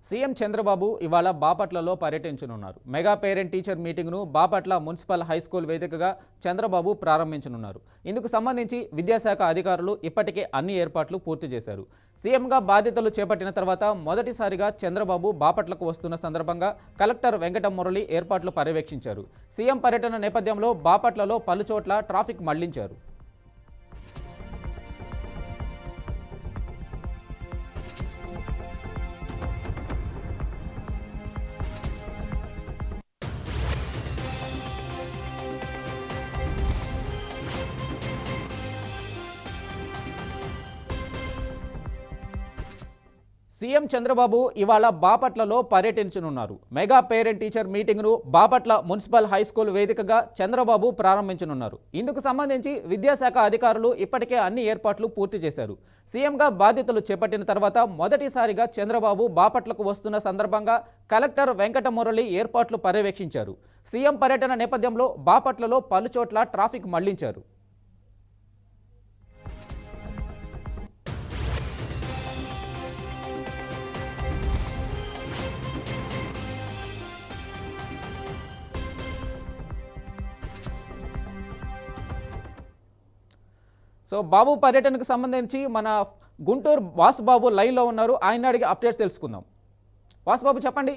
CM Chandrababu ఇవాళ బాపట్లలో పర్యటించనున్నారు. మెగా పేరెంట్ టీచర్ మీటింగ్ను బాపట్ల మున్సిపల్ హైస్కూల్ వేదికగా చంద్రబాబు ప్రారంభించనున్నారు. ఇందుకు సంబంధించి విద్యాశాఖ అధికారులు ఇప్పటికే అన్ని ఏర్పాట్లు పూర్తి చేశారు. సీఎంగా బాధ్యతలు చేపట్టిన తర్వాత మొదటిసారిగా చంద్రబాబు బాపట్లకు వస్తున్న సందర్భంగా కలెక్టర్ వెంకట మురళి ఏర్పాట్లు పర్యవేక్షించారు. సీఎం పర్యటన నేపథ్యంలో బాపట్లలో పలుచోట్ల ట్రాఫిక్ మళ్లించారు. సీఎం చంద్రబాబు ఇవాళ బాపట్లలో పర్యటించనున్నారు. మెగా పేరెంట్ టీచర్ మీటింగ్ను బాపట్ల మున్సిపల్ హైస్కూల్ వేదికగా చంద్రబాబు ప్రారంభించనున్నారు. ఇందుకు సంబంధించి విద్యాశాఖ అధికారులు ఇప్పటికే అన్ని ఏర్పాట్లు పూర్తి చేశారు. సీఎంగా బాధ్యతలు చేపట్టిన తర్వాత మొదటిసారిగా చంద్రబాబు బాపట్లకు వస్తున్న సందర్భంగా కలెక్టర్ వెంకట మురళి ఏర్పాట్లు పర్యవేక్షించారు. సీఎం పర్యటన నేపథ్యంలో బాపట్లలో పలుచోట్ల ట్రాఫిక్ మళ్లించారు. సో బాబు పర్యటనకు సంబంధించి మన గుంటూరు వాసుబాబు లైన్లో ఉన్నారు. ఆయన అడిగి అప్డేట్స్ తెలుసుకుందాం. వాసుబాబు చెప్పండి.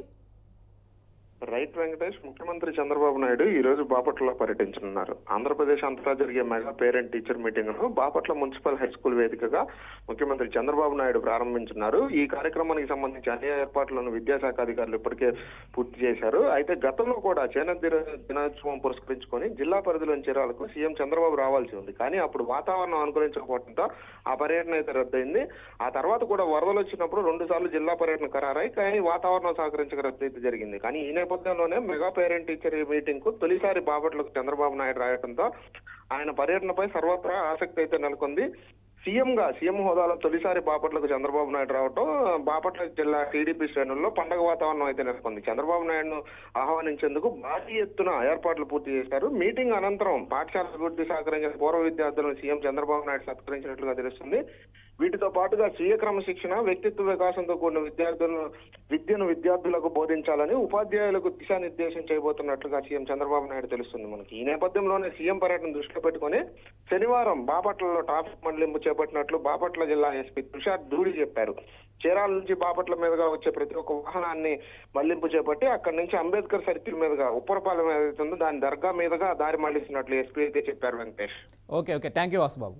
రైట్ వెంకటేష్, ముఖ్యమంత్రి చంద్రబాబు నాయుడు ఈ రోజు బాపట్లలో పర్యటించనున్నారు. ఆంధ్రప్రదేశ్ అంతటా జరిగే మెగా పేరెంట్ టీచర్ మీటింగ్ ను బాపట్ల మున్సిపల్ హై స్కూల్ వేదికగా ముఖ్యమంత్రి చంద్రబాబు నాయుడు ప్రారంభించున్నారు. ఈ కార్యక్రమానికి సంబంధించి అన్ని ఏర్పాట్లను విద్యాశాఖ అధికారులు ఇప్పటికే పూర్తి చేశారు. అయితే గతంలో కూడా చేనేత దినోత్సవం పురస్కరించుకొని జిల్లా పరిధిలోని చీరాలకు సీఎం చంద్రబాబు రావాల్సి ఉంది. కానీ అప్పుడు వాతావరణం అనుకూలించకపోవడంతో ఆ పర్యటన అయితే రద్దయింది. ఆ తర్వాత కూడా వరదలు వచ్చినప్పుడు 2 సార్లు జిల్లా పర్యటన ఖరారై కానీ వాతావరణం సహకరించక రద్దు అయితే జరిగింది. కానీ ఈ నేపథ్యంలోనే మెగా పేరెంట్ టీచర్ మీటింగ్ కు తొలిసారి బాపట్లకు చంద్రబాబు నాయుడు రావడంతో ఆయన పర్యటనపై సర్వత్రా ఆసక్తి అయితే నెలకొంది. సీఎం హోదాలో తొలిసారి బాపట్లకు చంద్రబాబు నాయుడు రావటం బాపట్ల జిల్లా టీడీపీ శ్రేణుల్లో పండగ వాతావరణం అయితే నెలకొంది. చంద్రబాబు నాయుడును ఆహ్వానించేందుకు భారీ ఎత్తున ఏర్పాట్లు పూర్తి చేశారు. మీటింగ్ అనంతరం పాఠశాల అభివృద్ధి సహకరించిన పూర్వ విద్యార్థులను సీఎం చంద్రబాబు నాయుడు సత్కరించినట్లుగా తెలుస్తుంది. వీటితో పాటుగా స్వీయ క్రమశిక్షణ, వ్యక్తిత్వ వికాసంతో కూడిన విద్యను విద్యార్థులకు బోధించాలని ఉపాధ్యాయులకు దిశానిర్దేశం చేయబోతున్నట్లుగా సీఎం చంద్రబాబు నాయుడు తెలుస్తుంది మనకి. ఈ నేపథ్యంలోనే సీఎం పర్యటన దృష్టిలో పెట్టుకుని శనివారం బాపట్లలో ట్రాఫిక్ మండలింపు చేపట్టినట్లు బాపట్ల జిల్లా ఎస్పీ తుషార్ ధూళి చెప్పారు. చీరాల నుంచి బాపట్ల మీదుగా వచ్చే ప్రతి ఒక్క వాహనాన్ని మళ్లింపు చేపట్టి అక్కడి నుంచి అంబేద్కర్ సర్కిల్ మీదుగా ఉప్పరపాలెం ఏదైతుందో దాని దర్గా మీదుగా దారి మళ్లిస్తున్నట్లు ఎస్పీ అయితే చెప్పారు. Venkatesh. Okay, thank you Vasubabu.